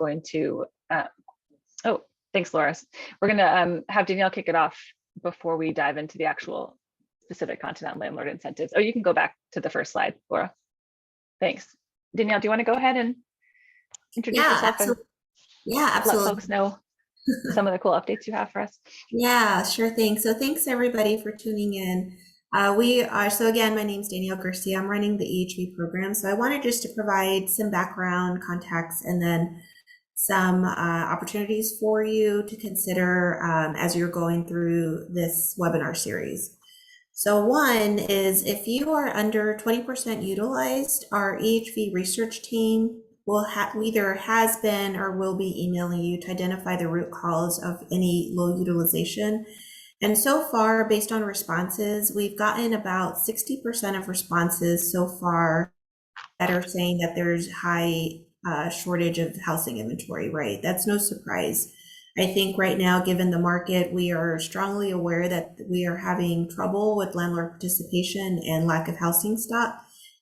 going to, oh, thanks, Laura. We're going to have Danielle kick it off before we dive into the actual specific content on landlord incentives. Oh, you can go back to the first slide, Laura. Thanks. Danielle, do you want to go ahead and introduce yourself and let folks know some of the cool updates you have for us? Yeah, sure thing. So thanks everybody for tuning in. So again, my name is Danielle Garcia. I'm running the EHV program. So I wanted just to provide some background context and then some opportunities for you to consider as you're going through this webinar series. So one is, if you are under 20% utilized, our EHV research team will either has been or will be emailing you to identify the root cause of any low utilization. And so far, based on responses, we've gotten about 60% of responses so far that are saying that there's high shortage of housing inventory, right? That's no surprise. I think right now, given the market, we are strongly aware that we are having trouble with landlord participation and lack of housing stock.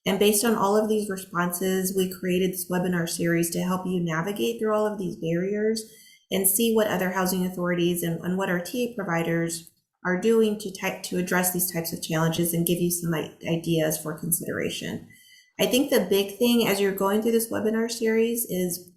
And based on all of these responses, we created this webinar series to help you navigate through all of these barriers and see what other housing authorities and what our TA providers are doing to address these types of challenges and give you some ideas for consideration. I think the big thing as you're going through this webinar series is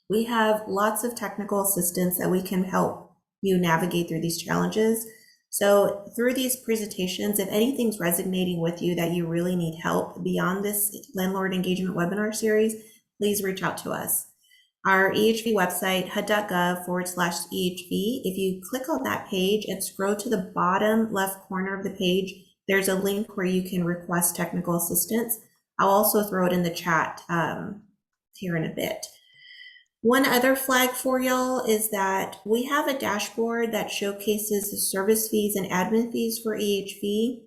we have lots of technical assistance that we can help you navigate through these challenges. So through these presentations, if anything's resonating with you that you really need help beyond this landlord engagement webinar series, please reach out to us. Our EHV website, hud.gov/EHV, if you click on that page and scroll to the bottom left corner of the page, there's a link where you can request technical assistance. I'll also throw it in the chat here in a bit. One other flag for y'all is that we have a dashboard that showcases the service fees and admin fees for EHV.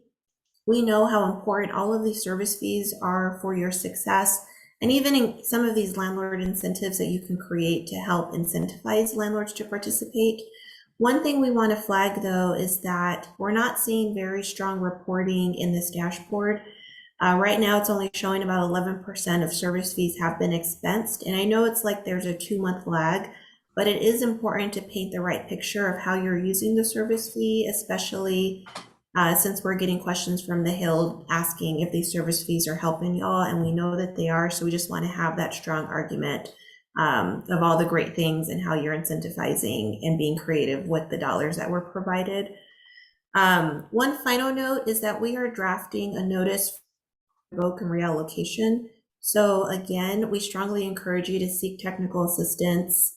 We know how important all of these service fees are for your success, and even in some of these landlord incentives that you can create to help incentivize landlords to participate. One thing we want to flag though is that we're not seeing very strong reporting in this dashboard. Right now, it's only showing about 11% of service fees have been expensed. And I know it's like there's a 2-month lag, but it is important to paint the right picture of how you're using the service fee, especially since we're getting questions from the Hill asking if these service fees are helping y'all, and we know that they are. So we just want to have that strong argument of all the great things and how you're incentivizing and being creative with the dollars that were provided. One final note is that we are drafting a notice revoke and reallocation. So again, we strongly encourage you to seek technical assistance.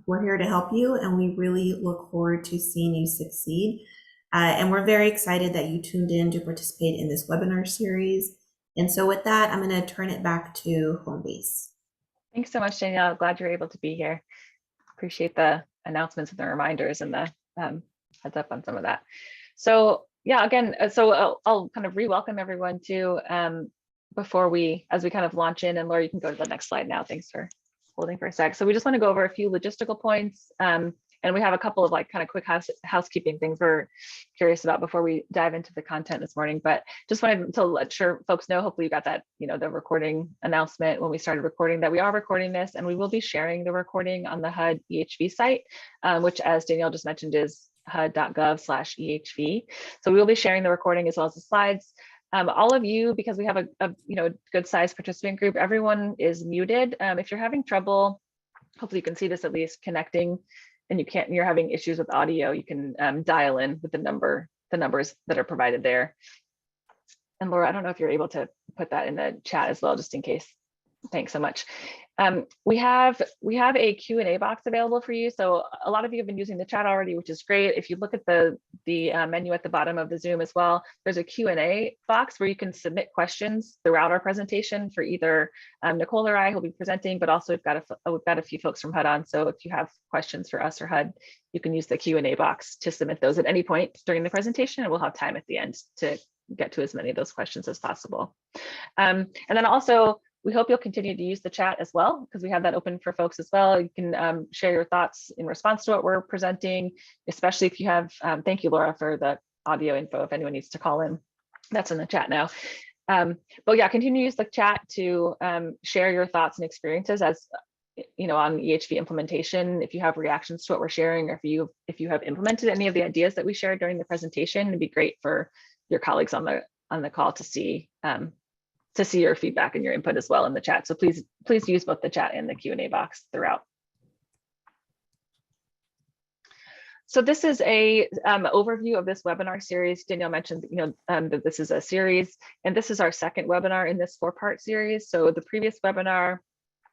We're here to help you, and we really look forward to seeing you succeed. And we're very excited that you tuned in to participate in this webinar series. And so with that, I'm going to turn it back to Homebase. Thanks so much, Danielle. Glad you're able to be here. Appreciate the announcements and the reminders and the heads up on some of that. So yeah, again, so I'll kind of re-welcome everyone to as we kind of launch in, and Laura, you can go to the next slide now. Thanks for holding for a sec. So we just want to go over a few logistical points, and we have a couple of kind of quick housekeeping things we're curious about before we dive into the content this morning. But just wanted to let sure folks know, hopefully you got that, the recording announcement when we started recording, that we are recording this, and we will be sharing the recording on the HUD EHV site, which, as Danielle just mentioned, is hud.gov/EHV. So we will be sharing the recording as well as the slides. All of you, because we have a good sized participant group, everyone is muted. If you're having trouble, hopefully you can see this at least connecting, and you're having issues with audio, you can dial in with the numbers that are provided there. And Laura, I don't know if you're able to put that in the chat as well, just in case. Thanks so much. We have a Q&A box available for you. So a lot of you have been using the chat already, which is great. If you look at the menu at the bottom of the Zoom as well, there's a Q&A box where you can submit questions throughout our presentation for either Nicole or I who'll be presenting, but also we've got a few folks from HUD on. So if you have questions for us or HUD, you can use the Q&A box to submit those at any point during the presentation, and we'll have time at the end to get to as many of those questions as possible. And then also, we hope you'll continue to use the chat as well, because we have that open for folks as well. You can share your thoughts in response to what we're presenting, especially if you have, thank you, Laura, for the audio info. If anyone needs to call in, that's in the chat now. But yeah, continue to use the chat to share your thoughts and experiences as on EHV implementation, if you have reactions to what we're sharing, or if you have implemented any of the ideas that we shared during the presentation, it'd be great for your colleagues on the call to see your feedback and your input as well in the chat. So please use both the chat and the Q&A box throughout. So this is a overview of this webinar series. Danielle mentioned, that this is a series, and this is our second webinar in this 4-part series. So the previous webinar,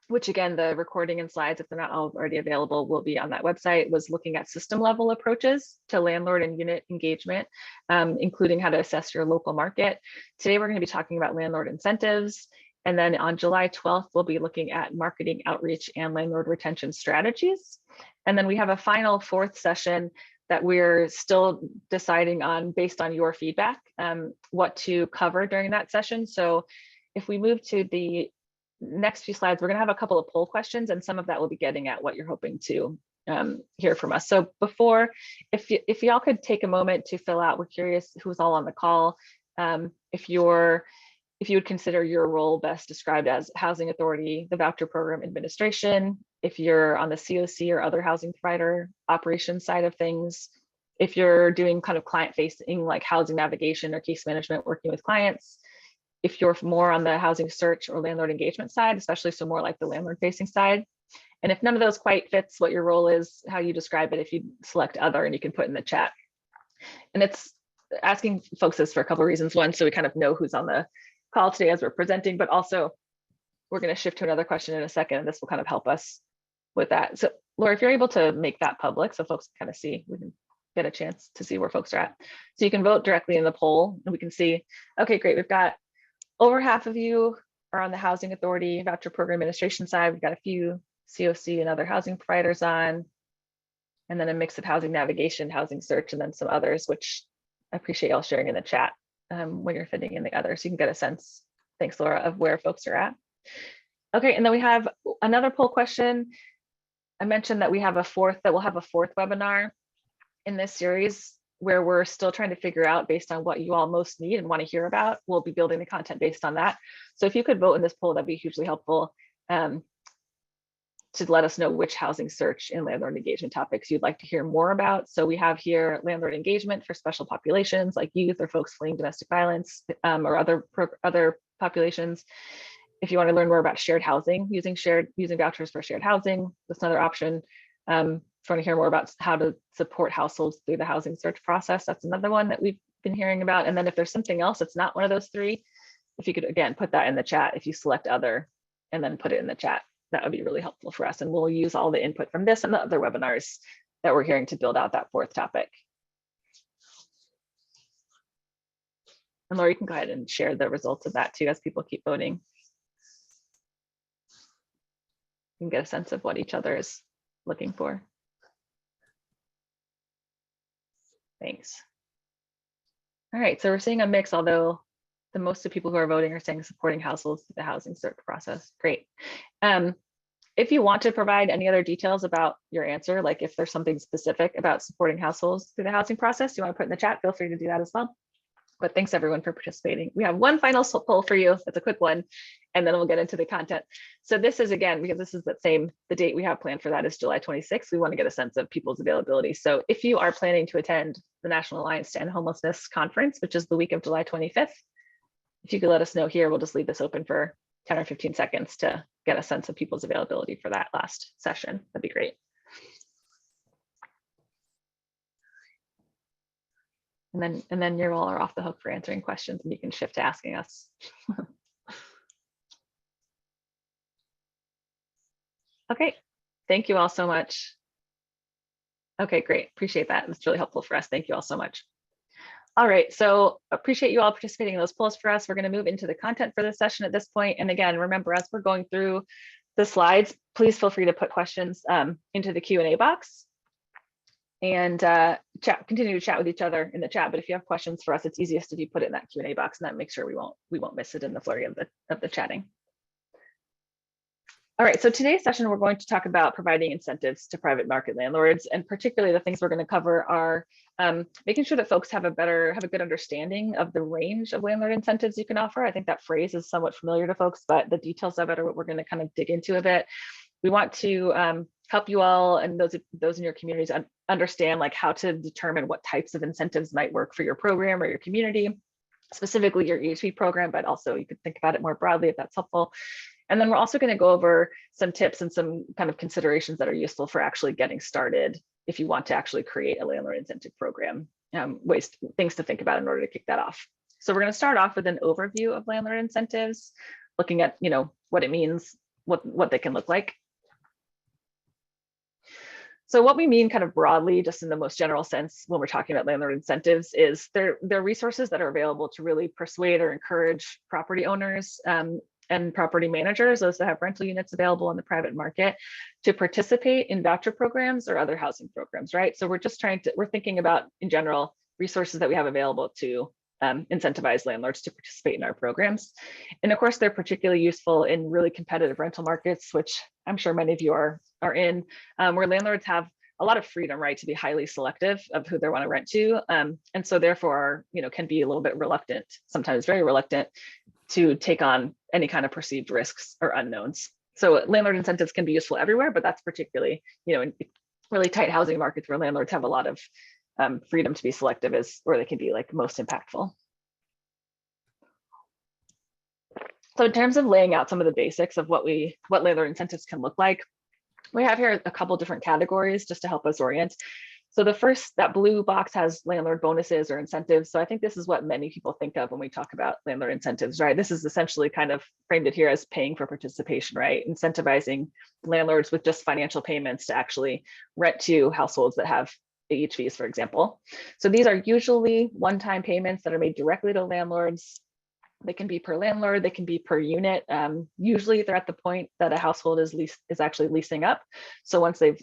which again, the recording and slides, if they're not already available, will be on that website, was looking at system level approaches to landlord and unit engagement, including how to assess your local market. Today, we're going to be talking about landlord incentives. And then on July 12th, we'll be looking at marketing outreach and landlord retention strategies. And then we have a final 4th session that we're still deciding on based on your feedback, what to cover during that session. So if we move to the next few slides, we're going to have a couple of poll questions, and some of that will be getting at what you're hoping to hear from us. So before, if y'all could take a moment to fill out, we're curious who's all on the call. If you would consider your role best described as housing authority, the voucher program administration, if you're on the COC or other housing provider operations side of things, if you're doing kind of client facing like housing navigation or case management, working with clients, if you're more on the housing search or landlord engagement side, especially so more like the landlord facing side. And if none of those quite fits what your role is, how you describe it, if you select other, and you can put in the chat. And it's asking folks this for a couple of reasons. One, so we kind of know who's on the call today as we're presenting, but also we're going to shift to another question in a second, and this will kind of help us with that. So Laura, if you're able to make that public so folks can kind of see, we can get a chance to see where folks are at. So you can vote directly in the poll, and we can see, okay, great, we've got over half of you are on the housing authority voucher program administration side. We've got a few COC and other housing providers on, and then a mix of housing navigation, housing search, and then some others, which I appreciate y'all sharing in the chat when you're fitting in the others. So you can get a sense, thanks Laura, of where folks are at. Okay, and then we have another poll question. I mentioned that we'll have a fourth webinar in this series, where we're still trying to figure out based on what you all most need and want to hear about. We'll be building the content based on that. So if you could vote in this poll, that'd be hugely helpful to let us know which housing search and landlord engagement topics you'd like to hear more about. So we have here landlord engagement for special populations like youth or folks fleeing domestic violence or other populations. If you want to learn more about shared housing, using vouchers for shared housing, that's another option. If you want to hear more about how to support households through the housing search process, that's another one that we've been hearing about. And then if there's something else that's not one of those 3, if you could, again, put that in the chat, if you select other and then put it in the chat, that would be really helpful for us. And we'll use all the input from this and the other webinars that we're hearing to build out that 4th topic. And Laura, you can go ahead and share the results of that too as people keep voting. You can get a sense of what each other is looking for. Thanks. All right, so we're seeing a mix, although the most of people who are voting are saying supporting households through the housing search process. Great. If you want to provide any other details about your answer, like if there's something specific about supporting households through the housing process you want to put in the chat, feel free to do that as well. But thanks everyone for participating. We have one final poll for you. It's a quick one, and then we'll get into the content. So this is, again, because this is the date we have planned for that is July 26th. We want to get a sense of people's availability. So if you are planning to attend the National Alliance to End Homelessness Conference, which is the week of July 25th, if you could let us know here, we'll just leave this open for 10 or 15 seconds to get a sense of people's availability for that last session. That'd be great. And then you all are off the hook for answering questions, and you can shift to asking us. Okay, thank you all so much. Okay, great, appreciate that. It's really helpful for us. Thank you all so much. All right, so appreciate you all participating in those polls for us. We're gonna move into the content for this session at this point. And again, remember, as we're going through the slides, please feel free to put questions into the Q&A box. And continue to chat with each other in the chat. But if you have questions for us, it's easiest if you put it in that Q&A box, and that makes sure we won't miss it in the flurry of the chatting. All right, so today's session, we're going to talk about providing incentives to private market landlords, and particularly the things we're going to cover are making sure that folks have a good understanding of the range of landlord incentives you can offer. I think that phrase is somewhat familiar to folks, but the details of it are what we're going to kind of dig into a bit. we want to help you all and those in your communities understand like how to determine what types of incentives might work for your program or your community, specifically your EHV program, but also you could think about it more broadly if that's helpful. And then we're also going to go over some tips and some kind of considerations that are useful for actually getting started if you want to actually create a landlord incentive program, things to think about in order to kick that off. So we're going to start off with an overview of landlord incentives, looking at what it means, what they can look like. So what we mean kind of broadly, just in the most general sense when we're talking about landlord incentives, is they're resources that are available to really persuade or encourage property owners and property managers, those that have rental units available in the private market, to participate in voucher programs or other housing programs, right? So we're thinking about, in general, resources that we have available to incentivize landlords to participate in our programs. And of course, they're particularly useful in really competitive rental markets, which I'm sure many of you are in, where landlords have a lot of freedom, right, to be highly selective of who they want to rent to. And so therefore, can be a little bit reluctant, sometimes very reluctant, to take on any kind of perceived risks or unknowns. So landlord incentives can be useful everywhere, but that's particularly, in really tight housing markets where landlords have a lot of freedom to be selective is where they can be like most impactful. So in terms of laying out some of the basics of what landlord incentives can look like, we have here a couple different categories just to help us orient. So the first, that blue box has landlord bonuses or incentives. So I think this is what many people think of when we talk about landlord incentives, right? This is essentially kind of framed it here as paying for participation, right? Incentivizing landlords with just financial payments to actually rent to households that have EHVs, for example. So these are usually one-time payments that are made directly to landlords. They can be per landlord, they can be per unit. Usually they're at the point that a household is actually leasing up. So once they've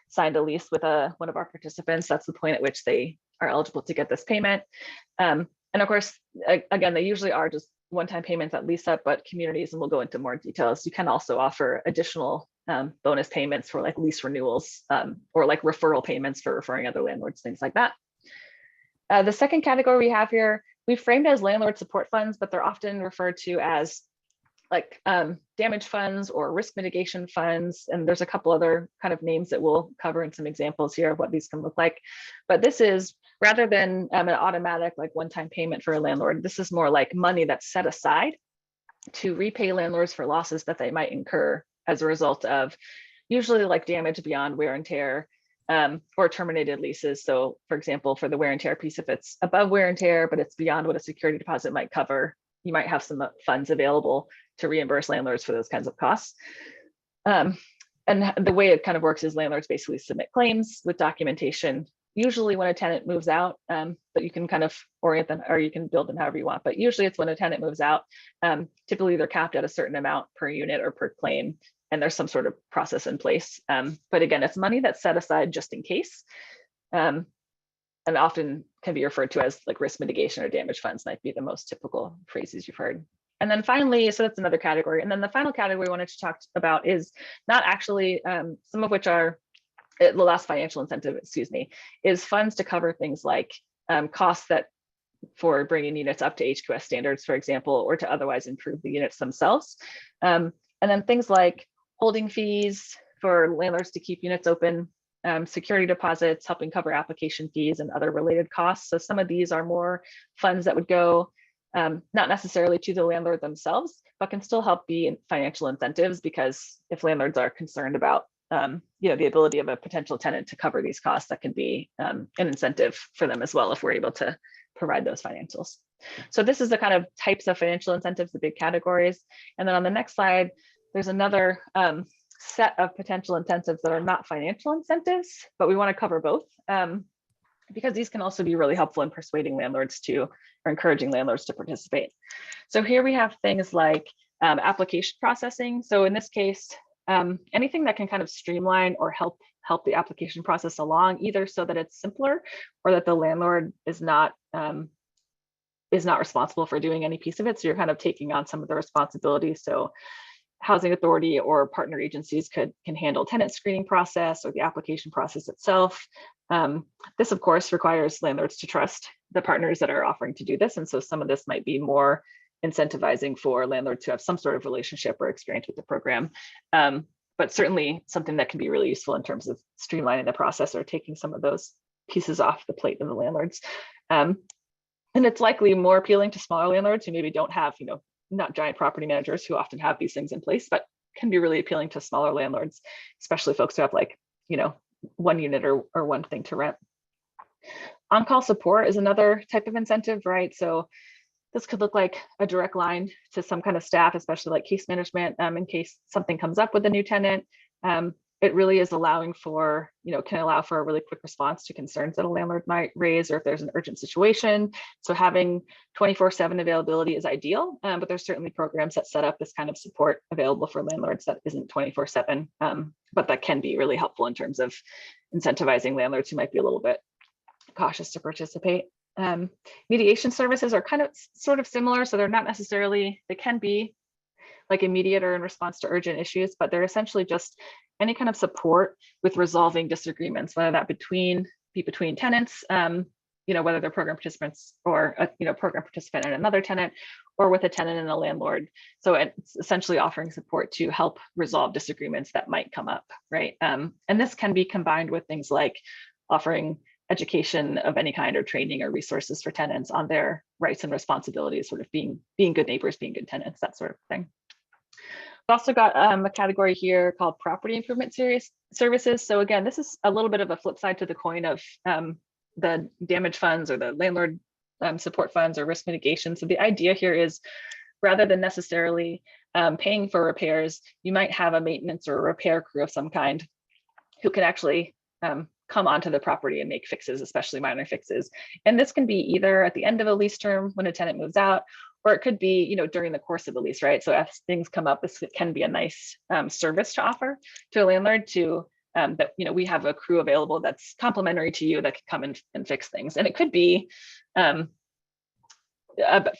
signed a lease with one of our participants, that's the point at which they are eligible to get this payment. And of course, again, they usually are just one-time payments that lease up, but communities, and we'll go into more details, you can also offer additional bonus payments for like lease renewals or like referral payments for referring other landlords, things like that. The second category we have here, we framed as landlord support funds, but they're often referred to as like damage funds or risk mitigation funds. And there's a couple other kind of names that we'll cover in some examples here of what these can look like. But this is, rather than an automatic like one-time payment for a landlord, this is more like money that's set aside to repay landlords for losses that they might incur as a result of usually like damage beyond wear and tear or terminated leases. So for example, for the wear and tear piece, if it's above wear and tear, but it's beyond what a security deposit might cover, you might have some funds available to reimburse landlords for those kinds of costs. And the way it kind of works is landlords basically submit claims with documentation, usually when a tenant moves out, but you can kind of orient them or you can build them however you want. But usually it's when a tenant moves out, typically they're capped at a certain amount per unit or per claim, and there's some sort of process in place. But again, it's money that's set aside just in case, and often can be referred to as like risk mitigation or damage funds might be the most typical phrases you've heard. And then finally, so that's another category. And then the final category I wanted to talk about is not actually, some of which are, the last financial incentive, is funds to cover things like costs that for bringing units up to HQS standards, for example, or to otherwise improve the units themselves. And then things like holding fees for landlords to keep units open, security deposits, helping cover application fees and other related costs. So some of these are more funds that would go not necessarily to the landlord themselves, but can still help be financial incentives, because if landlords are concerned about the ability of a potential tenant to cover these costs, that can be an incentive for them as well if we're able to provide those financials. So this is the kind of types of financial incentives, the big categories. And then on the next slide, there's another set of potential incentives that are not financial incentives, but we want to cover both because these can also be really helpful in persuading landlords to, or encouraging landlords to participate. So here we have things like application processing. So in this case, anything that can kind of streamline or help the application process along, either so that it's simpler or that the landlord is not responsible for doing any piece of it. So you're kind of taking on some of the responsibilities. So housing authority or partner agencies can handle tenant screening process or the application process itself. This, of course, requires landlords to trust the partners that are offering to do this. And so some of this might be more incentivizing for landlords to have some sort of relationship or experience with the program. but certainly something that can be really useful in terms of streamlining the process or taking some of those pieces off the plate of the landlords. And it's likely more appealing to smaller landlords who maybe don't have, not giant property managers who often have these things in place, but can be really appealing to smaller landlords, especially folks who have like, one unit or one thing to rent. On-call support is another type of incentive, right? So this could look like a direct line to some kind of staff, especially like case management, in case something comes up with a new tenant. It really is allowing for, can allow for a really quick response to concerns that a landlord might raise, or if there's an urgent situation. So having 24/7 availability is ideal, but there's certainly programs that set up this kind of support available for landlords that isn't 24/7, but that can be really helpful in terms of incentivizing landlords who might be a little bit cautious to participate. Mediation services are kind of sort of similar. So they're not necessarily, they can be like immediate or in response to urgent issues, but they're essentially just any kind of support with resolving disagreements, whether that be between tenants, whether they're program participants or a program participant and another tenant, or with a tenant and a landlord. So it's essentially offering support to help resolve disagreements that might come up, right? And this can be combined with things like offering education of any kind or training or resources for tenants on their rights and responsibilities, sort of being good neighbors, being good tenants, that sort of thing. We've also got a category here called property improvement services. So again, this is a little bit of a flip side to the coin of the damage funds or the landlord support funds or risk mitigation. So the idea here is, rather than necessarily paying for repairs, you might have a maintenance or a repair crew of some kind who can actually come onto the property and make fixes, especially minor fixes. And this can be either at the end of a lease term when a tenant moves out, or it could be, during the course of the lease, right? So as things come up, this can be a nice service to offer to a landlord to that, we have a crew available that's complementary to you that can come and fix things. And it could be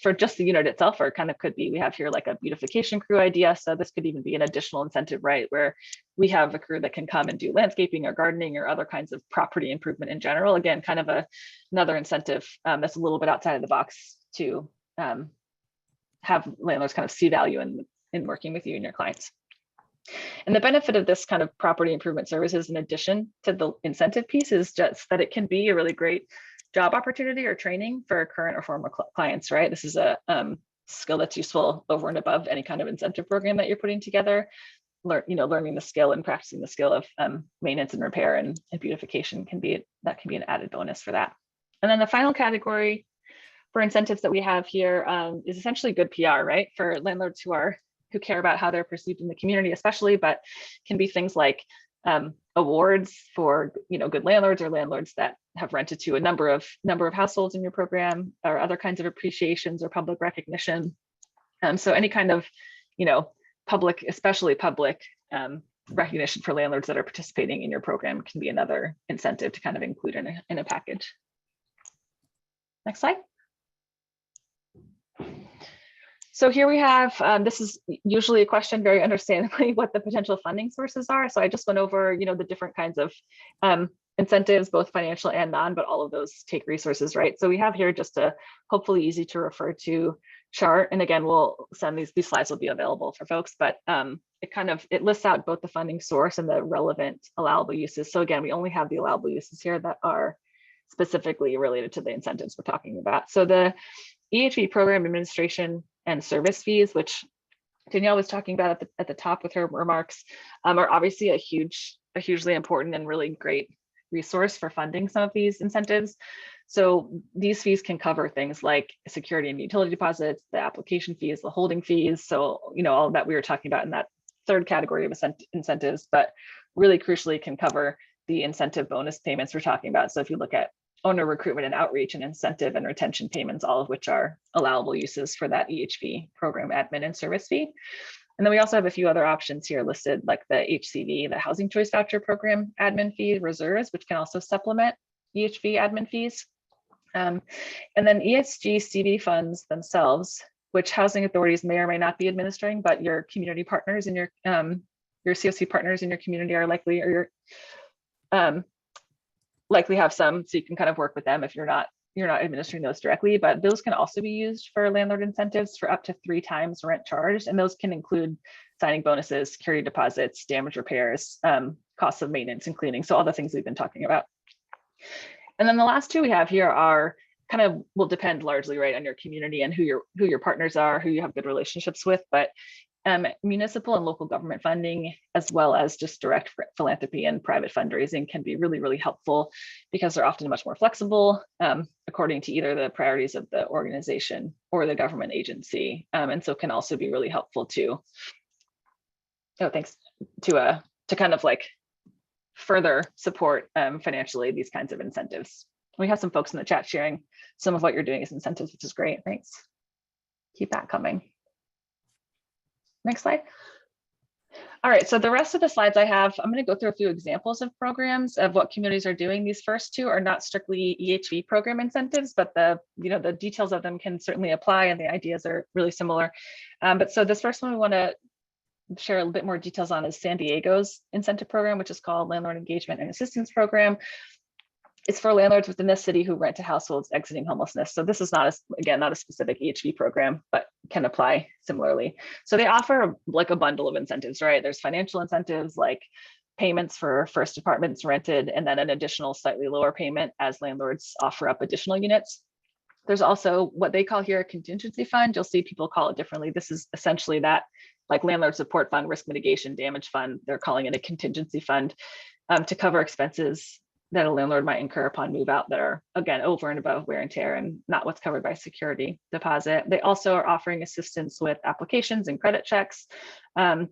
for just the unit itself, or it kind of could be, we have here like a beautification crew idea. So this could even be an additional incentive, right? Where we have a crew that can come and do landscaping or gardening or other kinds of property improvement in general. Again, kind of another incentive that's a little bit outside of the box to have landlords kind of see value in working with you and your clients. And the benefit of this kind of property improvement services, in addition to the incentive piece, is just that it can be a really great job opportunity or training for current or former clients, right? This is a skill that's useful over and above any kind of incentive program that you're putting together. Learning the skill and practicing the skill of maintenance and repair and beautification can be an added bonus for that. And then the final category for incentives that we have here is essentially good PR, right? For landlords who care about how they're perceived in the community, especially, but can be things like awards for good landlords or landlords that have rented to a number of households in your program, or other kinds of appreciations or public recognition. So any kind of public, especially public recognition for landlords that are participating in your program can be another incentive to kind of include in a package. Next slide. So here we have, this is usually a question, very understandably, what the potential funding sources are. So I just went over, the different kinds of incentives, both financial and non, but all of those take resources, right? So we have here just a hopefully easy to refer to chart. And again, we'll send these slides will be available for folks, but it lists out both the funding source and the relevant allowable uses. So again, we only have the allowable uses here that are specifically related to the incentives we're talking about. So the EHV program administration and service fees, which Danielle was talking about at the top with her remarks, are obviously a hugely important and really great resource for funding some of these incentives. So these fees can cover things like security and utility deposits, the application fees, the holding fees. So, all of that we were talking about in that third category of incentives, but really crucially can cover the incentive bonus payments we're talking about. So if you look at owner recruitment and outreach and incentive and retention payments, all of which are allowable uses for that EHV program admin and service fee. And then we also have a few other options here listed, like the HCV, the Housing Choice Voucher Program admin fee reserves, which can also supplement EHV admin fees. And then ESG CV funds themselves, which housing authorities may or may not be administering, but your community partners and your COC partners in your community are likely, or your likely have some, so you can kind of work with them if you're not administering those directly, but those can also be used for landlord incentives for up to 3 times rent charged. And those can include signing bonuses, security deposits, damage repairs, costs of maintenance and cleaning. So all the things we've been talking about. And then the last two we have here are kind of will depend largely right on your community and who your partners are, who you have good relationships with, but municipal and local government funding, as well as just direct philanthropy and private fundraising can be really, really helpful because they're often much more flexible according to either the priorities of the organization or the government agency. And so can also be really helpful to, to kind of like further support financially these kinds of incentives. We have some folks in the chat sharing some of what you're doing as incentives, which is great. Thanks. Keep that coming. Next slide. All right, so the rest of the slides I have, I'm going to go through a few examples of programs of what communities are doing. These first two are not strictly EHV program incentives, but the details of them can certainly apply and the ideas are really similar. But so this first one we want to share a little bit more details on is San Diego's incentive program, which is called Landlord Engagement and Assistance Program. It's for landlords within the city who rent to households exiting homelessness. So this is not a specific EHV program, but can apply similarly. So they offer like a bundle of incentives, right? There's financial incentives like payments for first apartments rented, and then an additional slightly lower payment as landlords offer up additional units. There's also what they call here a contingency fund. You'll see people call it differently. This is essentially that like landlord support fund, risk mitigation, damage fund. They're calling it a contingency fund to cover expenses that a landlord might incur upon move out that are, again, over and above wear and tear and not what's covered by security deposit. They also are offering assistance with applications and credit checks and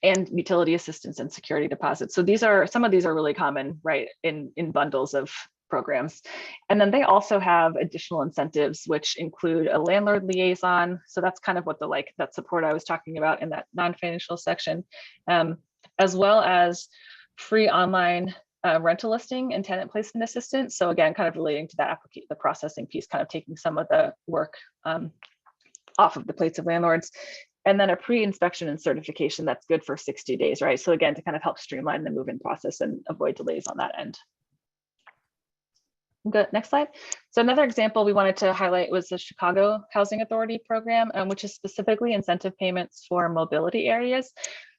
utility assistance and security deposits. So some of these are really common, right, in bundles of programs. And then they also have additional incentives, which include a landlord liaison. So that's kind of what that support I was talking about in that non-financial section, as well as free online rental listing and tenant placement assistance. So again, kind of relating to that the processing piece, kind of taking some of the work off of the plates of landlords. And then a pre-inspection and certification that's good for 60 days, right? So again, to kind of help streamline the move-in process and avoid delays on that end. Good. Next slide. So another example we wanted to highlight was the Chicago Housing Authority program, which is specifically incentive payments for mobility areas.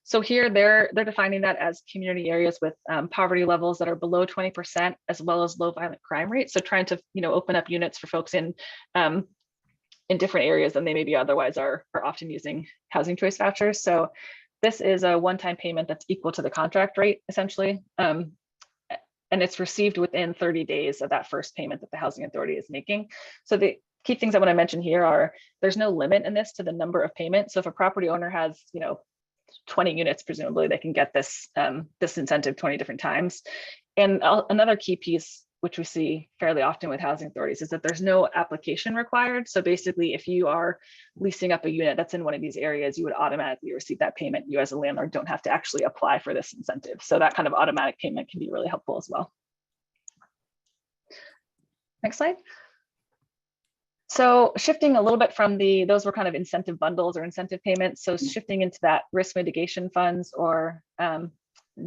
So here they're defining that as community areas with poverty levels that are below 20%, as well as low violent crime rates. So trying to open up units for folks in different areas than they maybe otherwise are often using housing choice vouchers. So this is a one-time payment that's equal to the contract rate essentially. And it's received within 30 days of that first payment that the housing authority is making. So the key things I want to mention here are there's no limit in this to the number of payments. So if a property owner has 20 units, presumably they can get this this incentive 20 different times. And another key piece, which we see fairly often with housing authorities, is that there's no application required. So basically, if you are leasing up a unit that's in one of these areas, you would automatically receive that payment. You as a landlord don't have to actually apply for this incentive. So that kind of automatic payment can be really helpful as well. Next slide. So shifting a little bit from those were kind of incentive bundles or incentive payments. So shifting into that risk mitigation funds or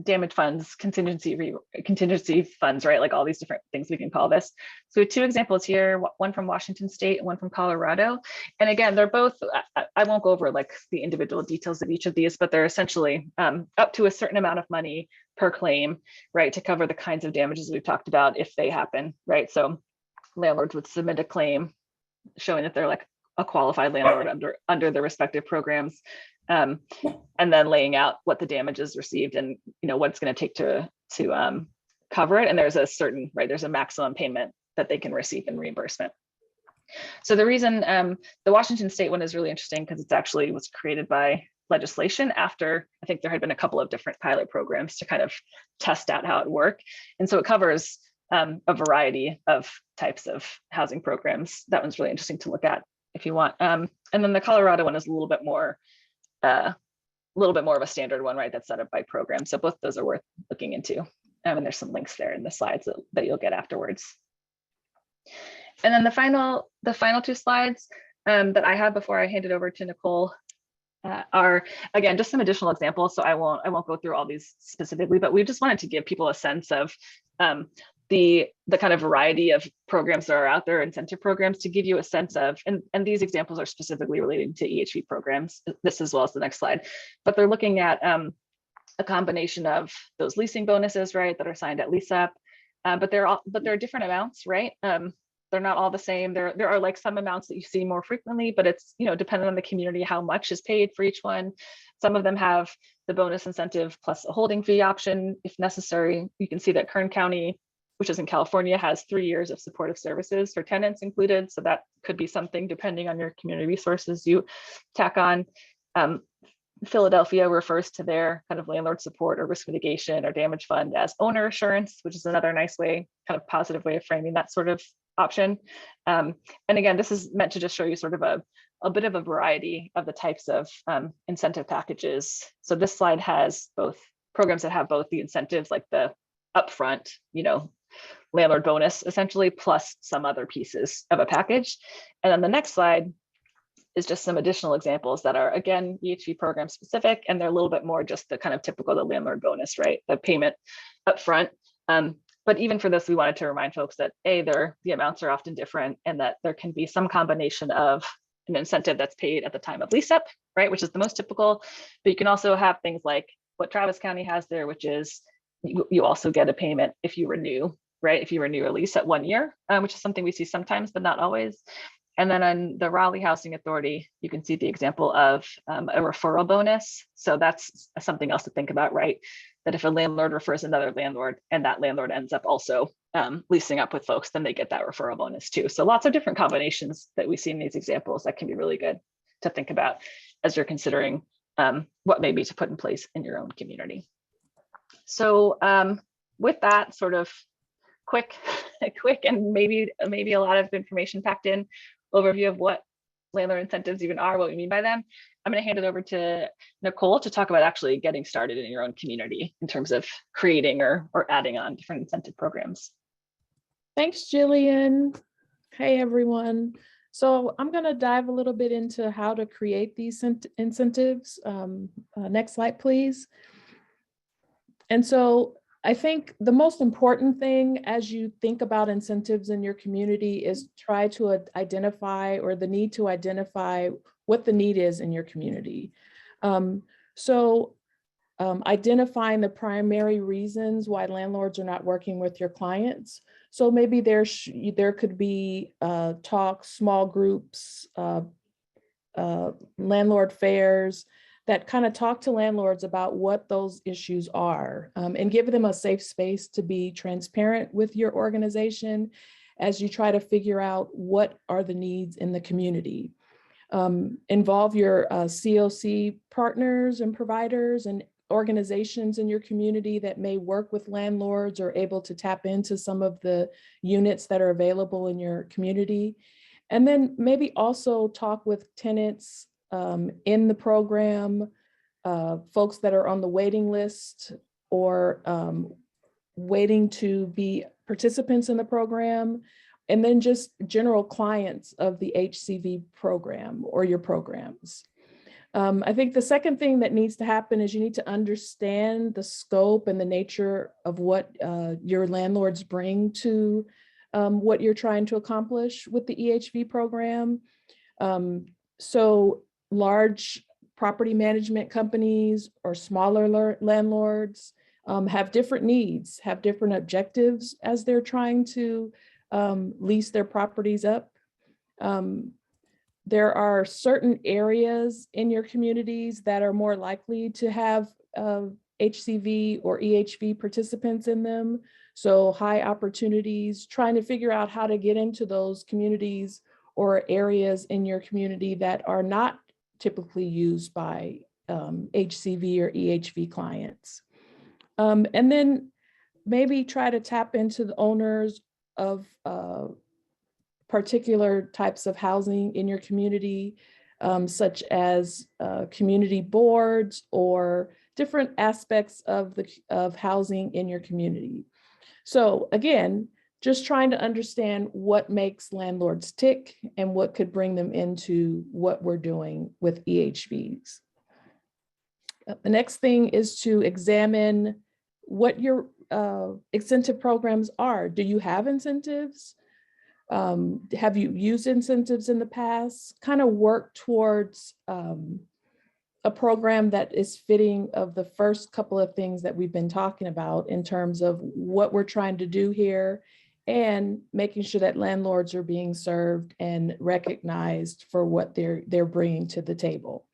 damage funds, contingency funds, right? Like all these different things we can call this. So we have two examples here, one from Washington State and one from Colorado. And again, they're both, I won't go over like the individual details of each of these, but they're essentially up to a certain amount of money per claim, right? To cover the kinds of damages we've talked about if they happen, right? So landlords would submit a claim showing that they're like a qualified landlord under the respective programs, and then laying out what the damage is received and what it's going to take to cover it. And there's a maximum payment that they can receive in reimbursement. So the reason the Washington State one is really interesting because it's actually was created by legislation after I think there had been a couple of different pilot programs to kind of test out how it worked, and so it covers a variety of types of housing programs. That one's really interesting to look at if you want. And then the Colorado one is a little bit more of a standard one, right? That's set up by program. So both those are worth looking into. And there's some links there in the slides that you'll get afterwards. And then the final two slides that I have before I hand it over to Nicole are again just some additional examples. So I won't go through all these specifically, but we just wanted to give people a sense of the kind of variety of programs that are out there, incentive programs, to give you a sense of, and these examples are specifically related to EHV programs, this as well as the next slide, but they're looking at a combination of those leasing bonuses, right, that are signed at lease up, but they're different amounts, right? They're not all the same. There are like some amounts that you see more frequently, but it's, you know, dependent on the community, how much is paid for each one. Some of them have the bonus incentive plus a holding fee option if necessary. You can see that Kern County, which is in California, has 3 years of supportive services for tenants included. So that could be something depending on your community resources you tack on. Philadelphia refers to their kind of landlord support or risk mitigation or damage fund as owner assurance, which is another nice way, kind of positive way of framing that sort of option. And again, this is meant to just show you sort of a bit of a variety of the types of incentive packages. So this slide has both programs that have both the incentives, like the upfront, you know, landlord bonus essentially, plus some other pieces of a package. And then the next slide is just some additional examples that are, again, EHV program specific, and they're a little bit more just the kind of typical, the landlord bonus, right? The payment upfront. But even for this, we wanted to remind folks that the amounts are often different, and that there can be some combination of an incentive that's paid at the time of lease up, right, which is the most typical. But you can also have things like what Travis County has there, which is you also get a payment if you renew, right? If you renew a lease at 1 year, which is something we see sometimes, but not always. And then on the Raleigh Housing Authority, you can see the example of a referral bonus. So that's something else to think about, right? That if a landlord refers another landlord and that landlord ends up also leasing up with folks, then they get that referral bonus too. So lots of different combinations that we see in these examples that can be really good to think about as you're considering what maybe to put in place in your own community. So with that sort of quick and maybe a lot of information packed in overview of what landlord incentives even are, what we mean by them, I'm going to hand it over to Nicole to talk about actually getting started in your own community in terms of creating or adding on different incentive programs. Thanks, Jillian. Hey, everyone. So I'm going to dive a little bit into how to create these incentives. Next slide, please. And so I think the most important thing as you think about incentives in your community is try to identify, or the need to identify, what the need is in your community. Identifying the primary reasons why landlords are not working with your clients. So maybe there could be talks, small groups, landlord fairs, that kind of talk to landlords about what those issues are, and give them a safe space to be transparent with your organization as you try to figure out what are the needs in the community. Involve your COC partners and providers and organizations in your community that may work with landlords or able to tap into some of the units that are available in your community. And then maybe also talk with tenants in the program, folks that are on the waiting list or waiting to be participants in the program, and then just general clients of the HCV program or your programs. I think the second thing that needs to happen is you need to understand the scope and the nature of what your landlords bring to what you're trying to accomplish with the EHV program. So large property management companies or smaller landlords have different needs, have different objectives as they're trying to lease their properties up. There are certain areas in your communities that are more likely to have HCV or EHV participants in them. So high opportunities, trying to figure out how to get into those communities or areas in your community that are not typically used by HCV or EHV clients. And then maybe try to tap into the owners of particular types of housing in your community, such as community boards or different aspects of housing in your community. So again, just trying to understand what makes landlords tick and what could bring them into what we're doing with EHVs. The next thing is to examine what your incentive programs are. Do you have incentives? Have you used incentives in the past? Kind of work towards a program that is fitting of the first couple of things that we've been talking about in terms of what we're trying to do here and making sure that landlords are being served and recognized for what they're bringing to the table.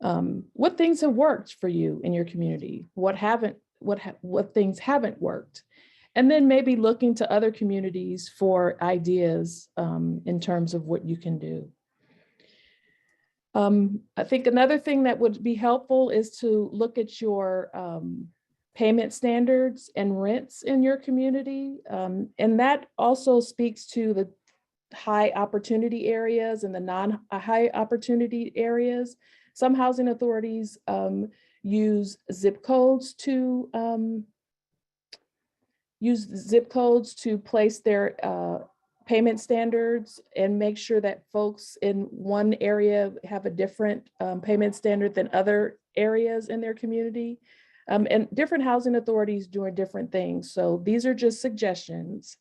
What things have worked for you in your community? What things haven't worked? And then maybe looking to other communities for ideas in terms of what you can do. I think another thing that would be helpful is to look at your payment standards and rents in your community. And that also speaks to the high opportunity areas and the non-high opportunity areas. Some housing authorities use zip codes to place their payment standards and make sure that folks in one area have a different payment standard than other areas in their community. And different housing authorities doing different things. So these are just suggestions.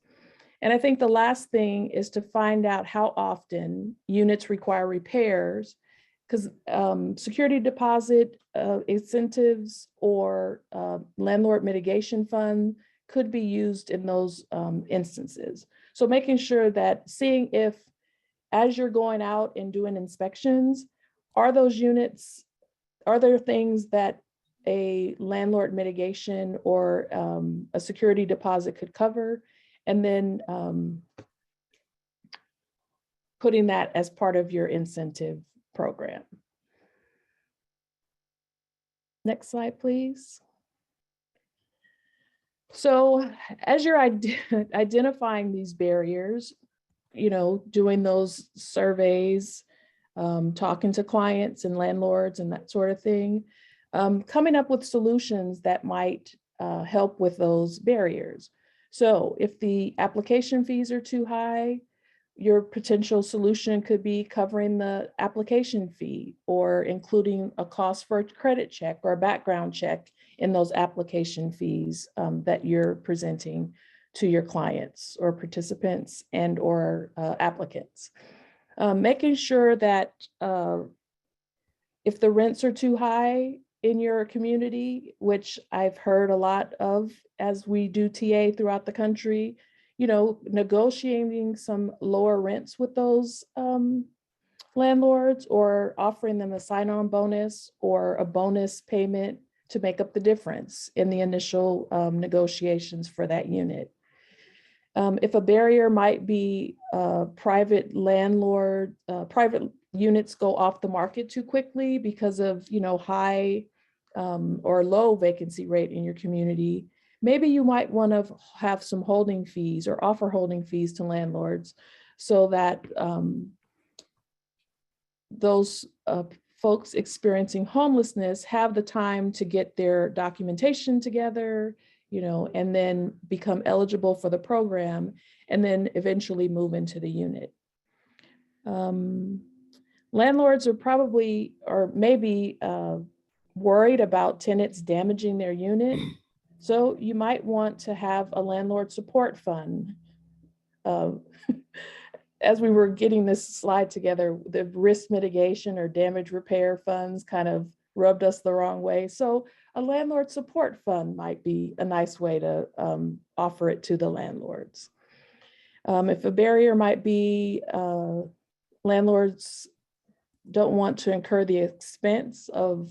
And I think the last thing is to find out how often units require repairs, because security deposit incentives or landlord mitigation fund could be used in those instances. So making sure that seeing if, as you're going out and doing inspections, are those units, are there things that a landlord mitigation or a security deposit could cover? And then putting that as part of your incentive program. Next slide, please. So as you're identifying these barriers, doing those surveys, talking to clients and landlords and that sort of thing, coming up with solutions that might help with those barriers. So if the application fees are too high, your potential solution could be covering the application fee or including a cost for a credit check or a background check in those application fees that you're presenting to your clients or participants and or applicants. Making sure that if the rents are too high in your community, which I've heard a lot of as we do TA throughout the country, negotiating some lower rents with those landlords or offering them a sign-on bonus or a bonus payment to make up the difference in the initial negotiations for that unit. If a barrier might be private units go off the market too quickly because of high or low vacancy rate in your community, maybe you might want to have some holding fees or offer holding fees to landlords so that those folks experiencing homelessness have the time to get their documentation together, and then become eligible for the program and then eventually move into the unit. Landlords are probably or maybe worried about tenants damaging their unit. So you might want to have a landlord support fund. As we were getting this slide together, the risk mitigation or damage repair funds kind of rubbed us the wrong way. So a landlord support fund might be a nice way to offer it to the landlords. If a barrier might be landlords don't want to incur the expense of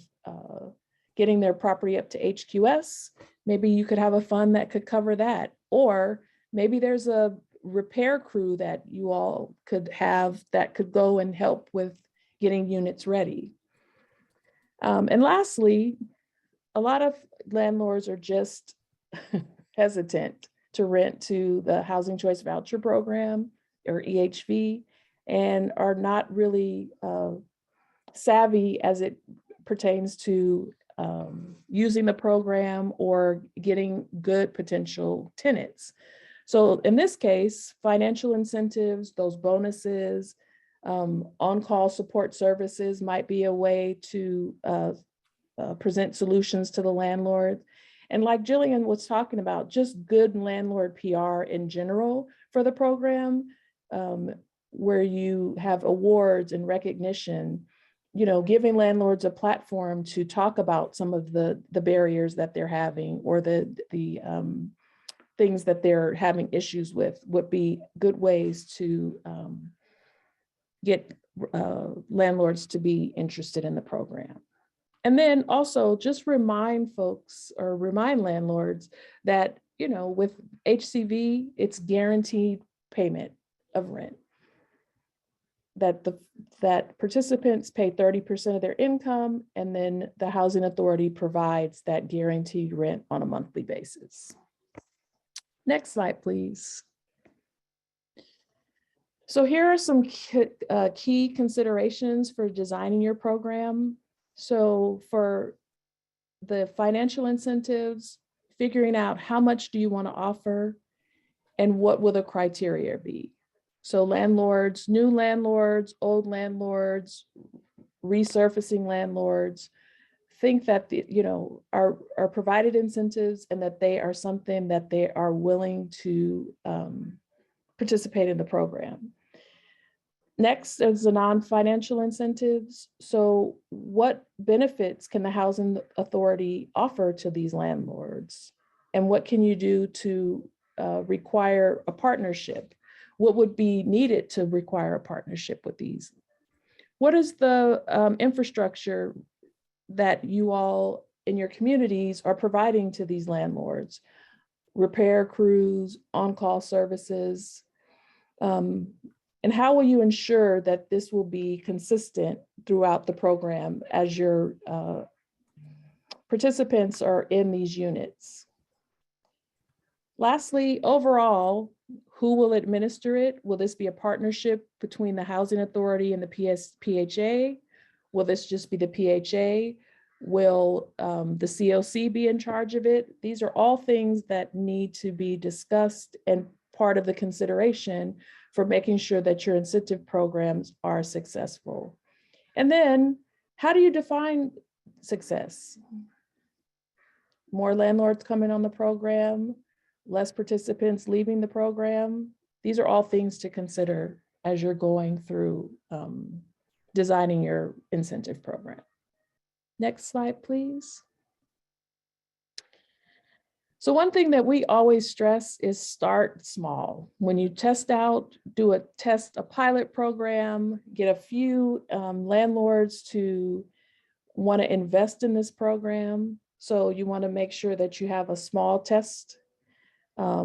getting their property up to HQS, maybe you could have a fund that could cover that. Or maybe there's a repair crew that you all could have that could go and help with getting units ready. And lastly, a lot of landlords are just hesitant to rent to the Housing Choice Voucher Program or EHV and are not really savvy as it pertains to using the program or getting good potential tenants. So in this case, financial incentives, those bonuses, on-call support services might be a way to present solutions to the landlord. And like Jillian was talking about, just good landlord PR in general for the program, where you have awards and recognition, giving landlords a platform to talk about some of the barriers that they're having, or the things that they're having issues with, would be good ways to get landlords to be interested in the program. And then also just remind landlords that, with HCV, it's guaranteed payment of rent. That participants pay 30% of their income, and then the housing authority provides that guaranteed rent on a monthly basis. Next slide, please. So here are some key considerations for designing your program. So for the financial incentives, figuring out how much do you want to offer and what will the criteria be. So landlords, new landlords, old landlords, resurfacing landlords, think that are provided incentives, and that they are something that they are willing to participate in the program. Next is the non-financial incentives. So what benefits can the housing authority offer to these landlords? And what can you do to require a partnership? What would be needed to require a partnership with these? What is the infrastructure that you all in your communities are providing to these landlords? Repair crews, on-call services, and how will you ensure that this will be consistent throughout the program as your participants are in these units? Lastly, overall, who will administer it? Will this be a partnership between the Housing Authority and the PHA? Will this just be the PHA? Will the COC be in charge of it? These are all things that need to be discussed and part of the consideration for making sure that your incentive programs are successful. And then, how do you define success? More landlords coming on the program, less participants leaving the program. These are all things to consider as you're going through designing your incentive program. Next slide, please. So one thing that we always stress is start small. When you test out, do a pilot program, get a few landlords to want to invest in this program. So you want to make sure that you have a small test, a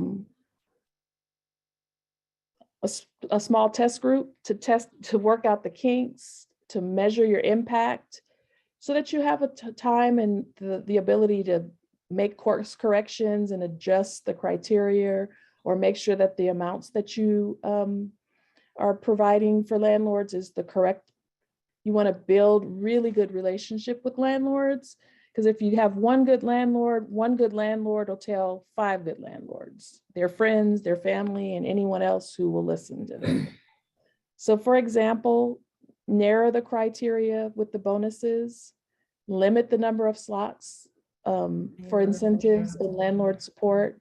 small test group to work out the kinks, to measure your impact, so that you have a time and the ability to make course corrections and adjust the criteria, or make sure that the amounts that you are providing for landlords is the correct. You want to build really good relationship with landlords, because if you have one good landlord will tell 5 good landlords, their friends, their family, and anyone else who will listen to them. So for example, narrow the criteria with the bonuses, limit the number of slots for incentives and landlord support,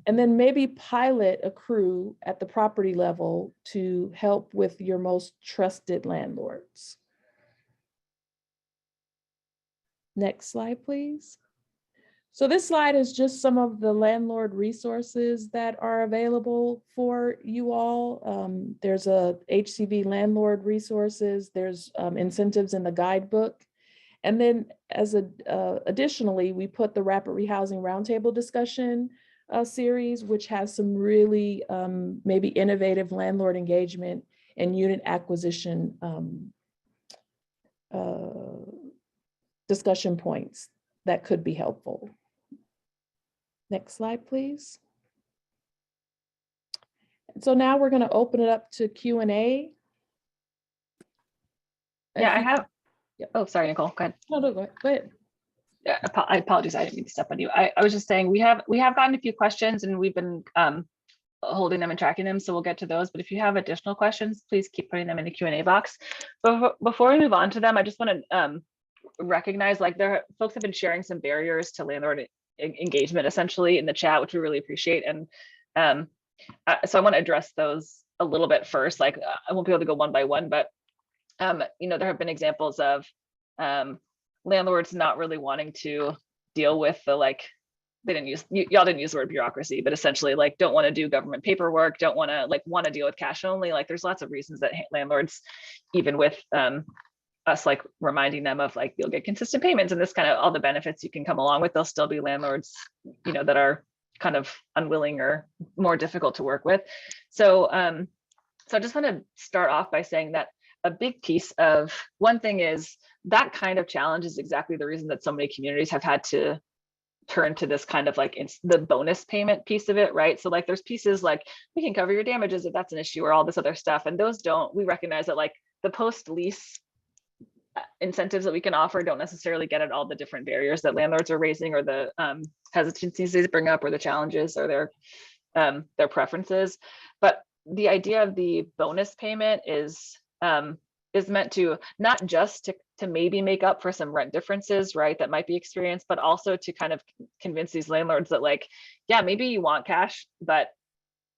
and then maybe pilot a crew at the property level to help with your most trusted landlords. Next slide, please. So this slide is just some of the landlord resources that are available for you all. There's a HCV landlord resources, there's incentives in the guidebook. And then additionally, we put the Rapid Rehousing Roundtable discussion series, which has some really maybe innovative landlord engagement and unit acquisition discussion points that could be helpful. Next slide, please. So now we're going to open it up to Q&A. Yeah, I have. Oh, sorry, Nicole. Go ahead. No, go ahead. Yeah, I apologize. I didn't mean to step on you. I was just saying we have gotten a few questions, and we've been holding them and tracking them. So we'll get to those. But if you have additional questions, please keep putting them in the Q&A box. But before we move on to them, I just want to recognize, like, folks have been sharing some barriers to landlord engagement essentially in the chat, which we really appreciate. And so I want to address those a little bit first. Like I won't be able to go one by one, but there have been examples of landlords not really wanting to deal with the y'all didn't use the word bureaucracy, but essentially like don't want to do government paperwork, don't want to deal with cash only. Like there's lots of reasons that landlords, even with us like reminding them of like you'll get consistent payments and this kind of all the benefits you can come along with, they'll still be landlords, that are kind of unwilling or more difficult to work with. So I just want to start off by saying that a big piece of one thing is that kind of challenge is exactly the reason that so many communities have had to turn to this kind of like the bonus payment piece of it, right? So like there's pieces like we can cover your damages if that's an issue or all this other stuff. And those we recognize that like the post-lease incentives that we can offer don't necessarily get at all the different barriers that landlords are raising or the hesitancies they bring up or the challenges or their preferences. But the idea of the bonus payment is meant to not just to maybe make up for some rent differences, right, that might be experienced, but also to kind of convince these landlords that like, yeah, maybe you want cash, but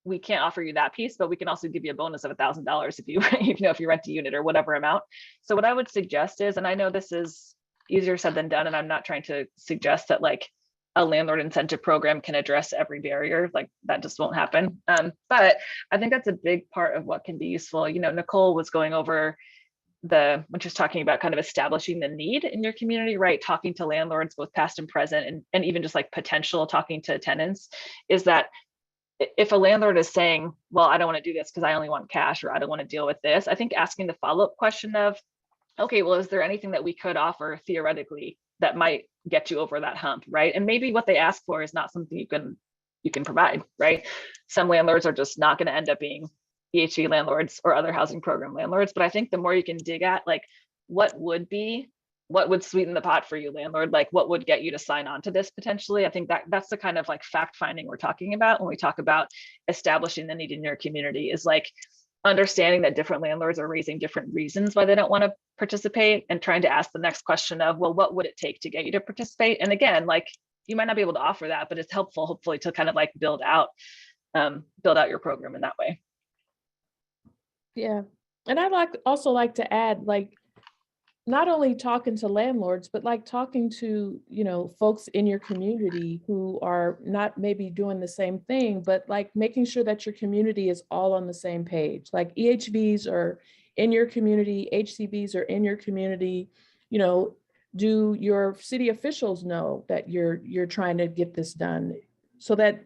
we can't offer you that piece, but we can also give you a bonus of $1,000 if you rent a unit or whatever amount. So what I would suggest is, and I know this is easier said than done, and I'm not trying to suggest that like a landlord incentive program can address every barrier, like that just won't happen. But I think that's a big part of what can be useful. Nicole was going over when she's talking about kind of establishing the need in your community, right? Talking to landlords, both past and present, and even just like potential talking to tenants, is that if a landlord is saying, well, I don't want to do this because I only want cash, or I don't want to deal with this, I think asking the follow-up question of, okay, well, is there anything that we could offer theoretically that might get you over that hump, right? And maybe what they ask for is not something you can provide, right? Some landlords are just not going to end up being EHV landlords or other housing program landlords. But I think the more you can dig at, like, what would sweeten the pot for you, landlord? Like, what would get you to sign on to this potentially? I think that's the kind of like fact finding we're talking about when we talk about establishing the need in your community, is like understanding that different landlords are raising different reasons why they don't want to participate, and trying to ask the next question of, well, what would it take to get you to participate? And again, like you might not be able to offer that, but it's helpful, hopefully, to kind of like build out your program in that way. Yeah. And I'd also like to add, like, not only talking to landlords, but like talking to, folks in your community who are not maybe doing the same thing, but like making sure that your community is all on the same page. Like EHVs are in your community, HCBs are in your community. Do your city officials know that you're trying to get this done, so that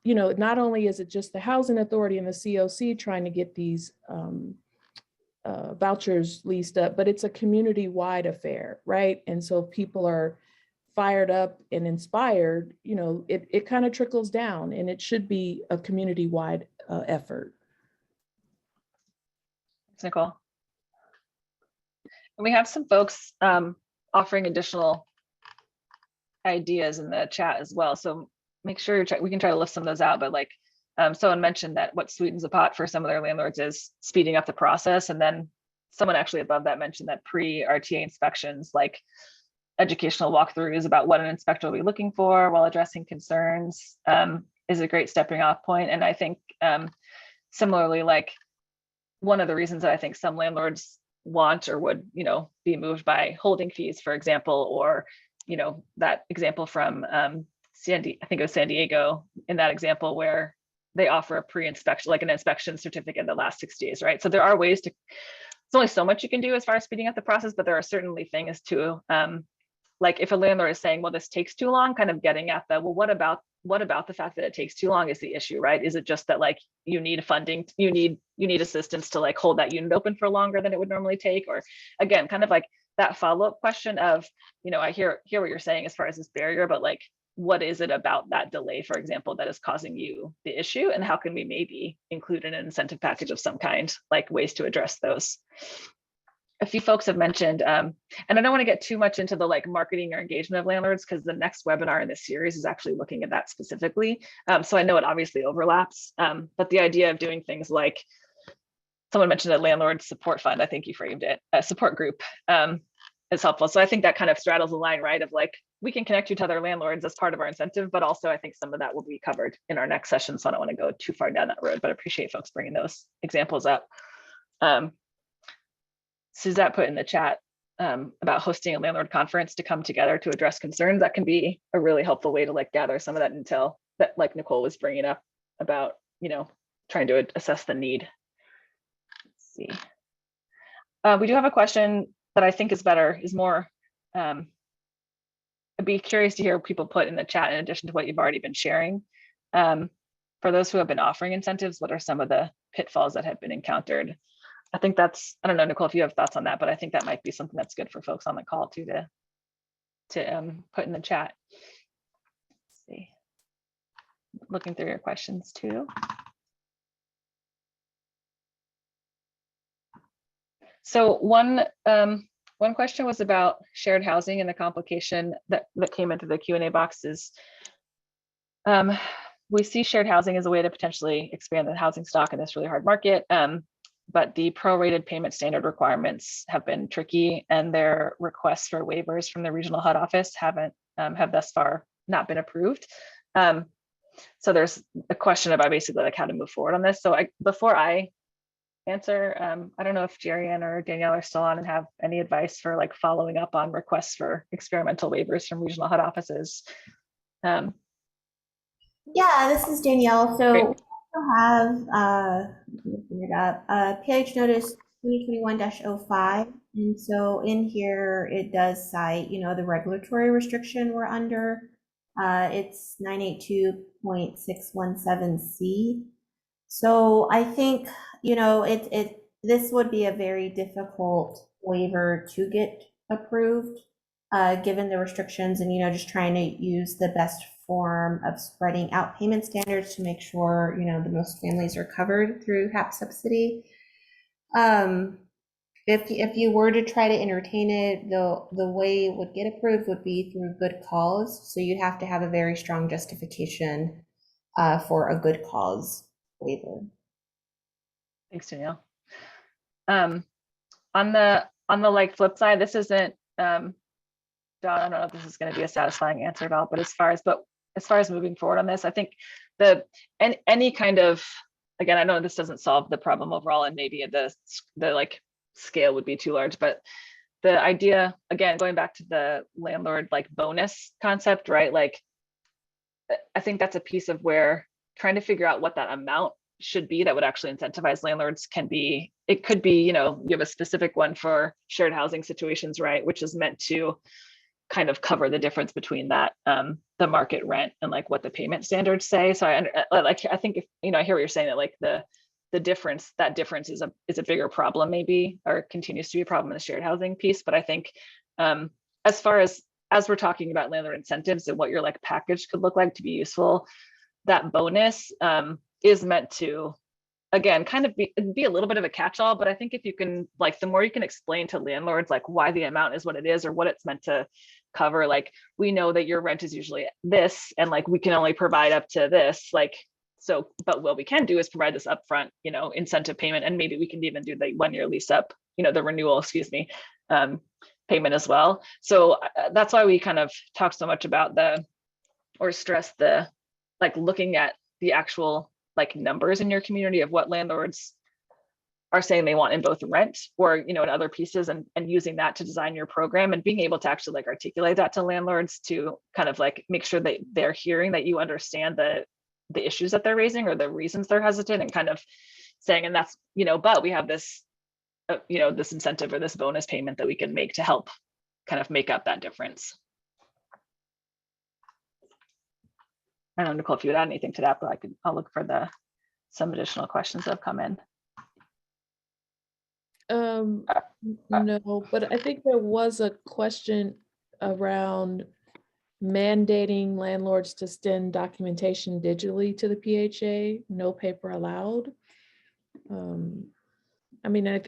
not only is it just the housing authority and the COC trying to get these vouchers leased up, but it's a community-wide affair, right? And so people are fired up and inspired, it kind of trickles down, and it should be a community-wide effort. Thanks, Nicole. And we have some folks offering additional ideas in the chat as well. So make sure we can try to lift some of those out, but like someone mentioned that what sweetens the pot for some of their landlords is speeding up the process. And then someone actually above that mentioned that pre-RTA inspections, like educational walkthroughs about what an inspector will be looking for while addressing concerns, is a great stepping off point. And I think similarly, like one of the reasons that I think some landlords want or would, be moved by holding fees, for example, or, that example from I think it was San Diego, in that example where they offer a pre-inspection, like an inspection certificate in the last 6 days, right? So there are ways to, it's only so much you can do as far as speeding up the process, but there are certainly things to, like if a landlord is saying, well, this takes too long, kind of getting at the, well, what about the fact that it takes too long is the issue, right? Is it just that like you need funding, you need assistance to like hold that unit open for longer than it would normally take? Or again, kind of like that follow-up question of, I hear what you're saying as far as this barrier, but like, what is it about that delay, for example, that is causing you the issue? And how can we maybe include an incentive package of some kind, like ways to address those? A few folks have mentioned, and I don't want to get too much into the like marketing or engagement of landlords, because the next webinar in this series is actually looking at that specifically. So I know it obviously overlaps, but the idea of doing things like, someone mentioned a landlord support fund, I think you framed it, a support group, is helpful. So I think that kind of straddles the line, right? Of like, we can connect you to other landlords as part of our incentive, but also I think some of that will be covered in our next session. So I don't want to go too far down that road, but I appreciate folks bringing those examples up. Suzette put in the chat about hosting a landlord conference to come together to address concerns. That can be a really helpful way to like gather some of that intel that like Nicole was bringing up about, you know, trying to assess the need. Let's see. We do have a question that I think is more, I'd be curious to hear people put in the chat in addition to what you've already been sharing. For those who have been offering incentives, what are some of the pitfalls that have been encountered? I think that's, I don't know, Nicole, if you have thoughts on that, but I think that might be something that's good for folks on the call too to put in the chat. Let's see. Looking through your questions too. So one question was about shared housing and the complication that came into the Q&A box is we see shared housing as a way to potentially expand the housing stock in this really hard market. But the prorated payment standard requirements have been tricky, and their requests for waivers from the regional HUD office have thus far not been approved. So there's a question about basically like how to move forward on this. So before I answer, I don't know if Jerianne or Danielle are still on and have any advice for like following up on requests for experimental waivers from regional HUD offices. Yeah, this is Danielle. So Great. we also have, looking it up, PH Notice 2021-05. And so in here, it does cite, you know, the regulatory restriction we're under. It's 982.617C. So I think, you know, this would be a very difficult waiver to get approved, given the restrictions and, you know, just trying to use the best form of spreading out payment standards to make sure, you know, the most families are covered through HAP subsidy. If you were to try to entertain it, the way it would get approved would be through good cause. So you'd have to have a very strong justification for a good cause waiver. Thanks, Danielle. On the like flip side, this isn't John, I don't know if this is going to be a satisfying answer at all, but as far as moving forward on this, I think any kind of, again, I know this doesn't solve the problem overall, and maybe the like scale would be too large, but the idea, again, going back to the landlord like bonus concept, right? Like, I think that's a piece of where trying to figure out what that amount should be that would actually incentivize landlords can be, it could be, you know, you have a specific one for shared housing situations, right? Which is meant to kind of cover the difference between that, the market rent and like what the payment standards say. So I think if, you know, I hear what you're saying, that like the difference, that difference is a bigger problem maybe, or continues to be a problem in the shared housing piece. But I think as far as we're talking about landlord incentives and what your like package could look like to be useful, that bonus is meant to, again, kind of be a little bit of a catch-all. But I think if you can, like, the more you can explain to landlords like why the amount is what it is or what it's meant to cover, like, we know that your rent is usually this, and like we can only provide up to this, like, so, but what we can do is provide this upfront, you know, incentive payment, and maybe we can even do the 1-year lease up, you know, the renewal, excuse me, payment as well. So that's why we kind of talk so much about or stress the, like, looking at the actual like numbers in your community of what landlords are saying they want in both rent or, you know, in other pieces, and using that to design your program, and being able to actually like articulate that to landlords to kind of like make sure that they're hearing that you understand the issues that they're raising or the reasons they're hesitant, and kind of saying, and that's, you know, but we have this, you know, this incentive or this bonus payment that we can make to help kind of make up that difference. I don't know, Nicole, if you would add anything to that, but I'll look for some additional questions that have come in. No, but I think there was a question around mandating landlords to send documentation digitally to the PHA, no paper allowed. I mean,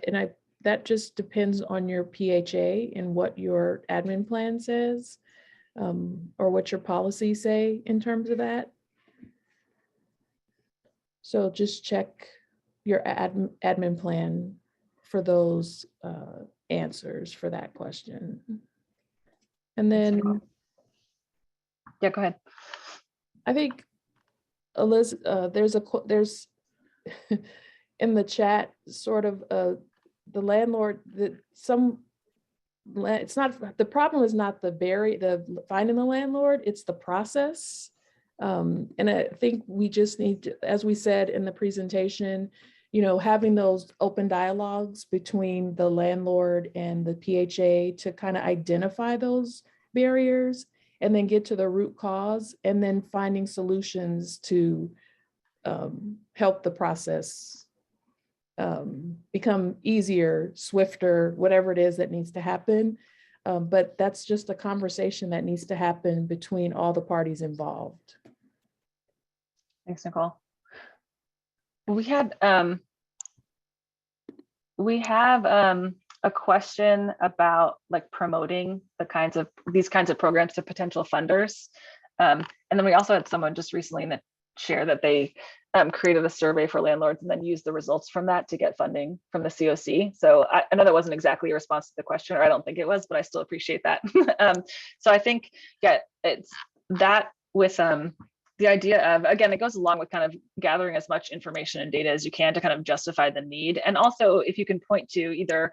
that just depends on your PHA and what your admin plan says. Or what your policies say in terms of that. So just check your admin plan for those answers for that question. And then Yeah, go ahead. I think Elizabeth, there's in the chat sort of the landlord it's not, the problem is not the finding the landlord, it's the process. And I think we just need to, as we said in the presentation, having those open dialogues between the landlord and the PHA to kind of identify those barriers and then get to the root cause, and then finding solutions to help the process become easier, swifter, whatever it is that needs to happen. But that's just a conversation that needs to happen between all the parties involved. Thanks, Nicole. We have a question about like promoting these kinds of programs to potential funders. And then we also had someone just recently in the share that they created a survey for landlords and then used the results from that to get funding from the COC. So I know that wasn't exactly a response to the question, or I don't think it was, but I still appreciate that. So I think, yeah, it's that with the idea of, again, it goes along with kind of gathering as much information and data as you can to kind of justify the need. And also if you can point to either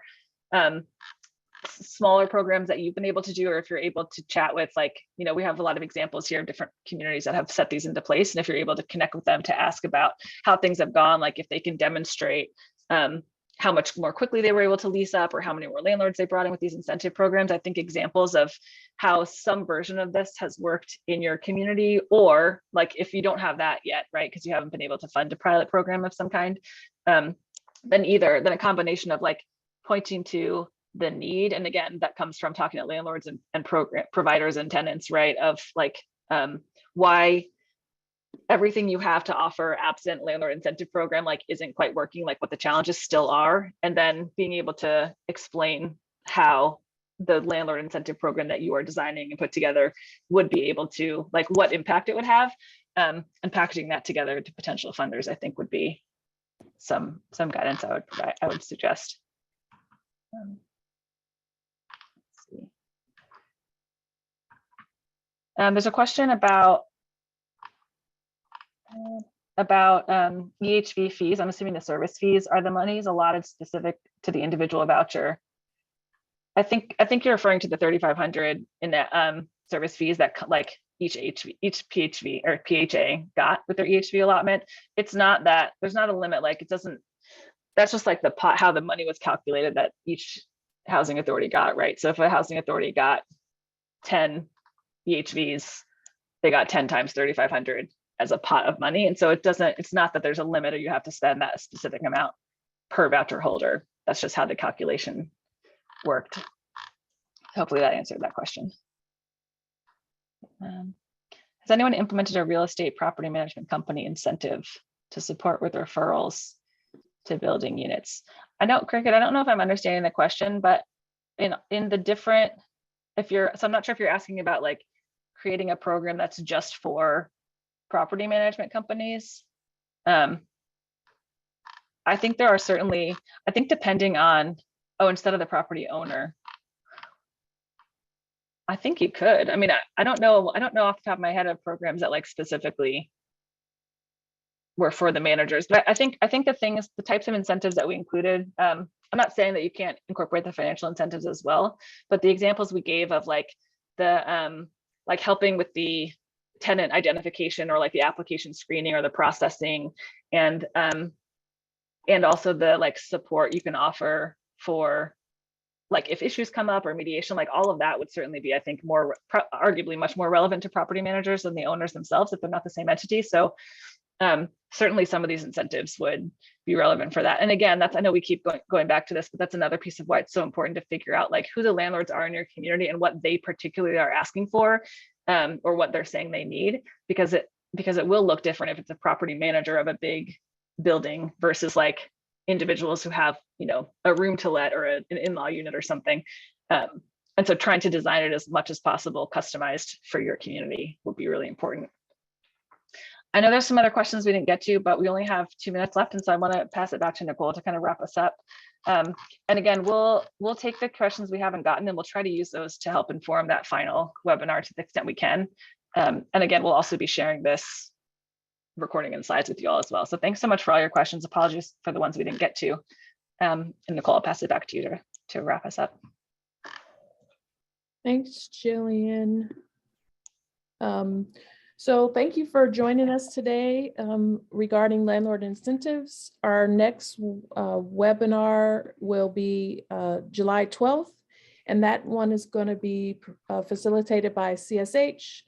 smaller programs that you've been able to do, or if you're able to chat with, like, we have a lot of examples here of different communities that have set these into place. And if you're able to connect with them to ask about how things have gone, like if they can demonstrate how much more quickly they were able to lease up or how many more landlords they brought in with these incentive programs. I think examples of how some version of this has worked in your community, or like if you don't have that yet, right, because you haven't been able to fund a pilot program of some kind, then a combination of like pointing to the need. And again, that comes from talking to landlords and program providers and tenants, right, of like why everything you have to offer absent landlord incentive program like isn't quite working, like what the challenges still are, and then being able to explain how the landlord incentive program that you are designing and put together would be able to, like, what impact it would have, and packaging that together to potential funders, I think would be some guidance I would suggest. Let's see. There's a question about EHV fees. I'm assuming the service fees. Are the monies allotted specific to the individual voucher? I think you're referring to the 3,500 in that service fees that like each PHV or PHA got with their EHV allotment. It's not that there's not a limit. Like it doesn't. That's just like the pot, how the money was calculated that each housing authority got, right? So if a housing authority got 10 EHVs, they got 10 times 3,500 as a pot of money. And so it's not that there's a limit or you have to spend that specific amount per voucher holder. That's just how the calculation worked. Hopefully that answered that question. Has anyone implemented a real estate property management company incentive to support with referrals to building units? I know, Cricket, I don't know if I'm understanding the question, but in the different, so I'm not sure if you're asking about like creating a program that's just for property management companies. I think there are certainly, I think depending on, instead of the property owner, I think you could. I mean, I don't know off the top of my head of programs that like specifically were for the managers, but I think the thing is the types of incentives that we included. I'm not saying that you can't incorporate the financial incentives as well, but the examples we gave of like the like helping with the tenant identification or like the application screening or the processing, and also the like support you can offer for like if issues come up or mediation, like all of that would certainly be, I think, more arguably much more relevant to property managers than the owners themselves if they're not the same entity. So certainly some of these incentives would be relevant for that. And again, I know we keep going back to this, but that's another piece of why it's so important to figure out like who the landlords are in your community and what they particularly are asking for, or what they're saying they need, because it will look different if it's a property manager of a big building versus like individuals who have, a room to let or an in-law unit or something. And so trying to design it as much as possible customized for your community will be really important. I know there's some other questions we didn't get to, but we only have 2 minutes left. And so I want to pass it back to Nicole to kind of wrap us up. And again, we'll take the questions we haven't gotten and we'll try to use those to help inform that final webinar to the extent we can. And again, we'll also be sharing this recording and slides with you all as well. So thanks so much for all your questions. Apologies for the ones we didn't get to. And Nicole, I'll pass it back to you to wrap us up. Thanks, Jillian. So thank you for joining us today regarding landlord incentives. Our next webinar will be July 12th, and that one is going to be facilitated by CSH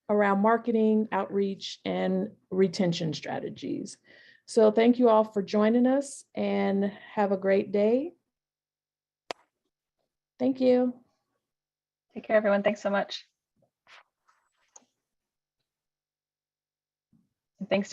around marketing, outreach, and retention strategies. So thank you all for joining us and have a great day. Thank you. Take care, everyone. Thanks so much. And thanks,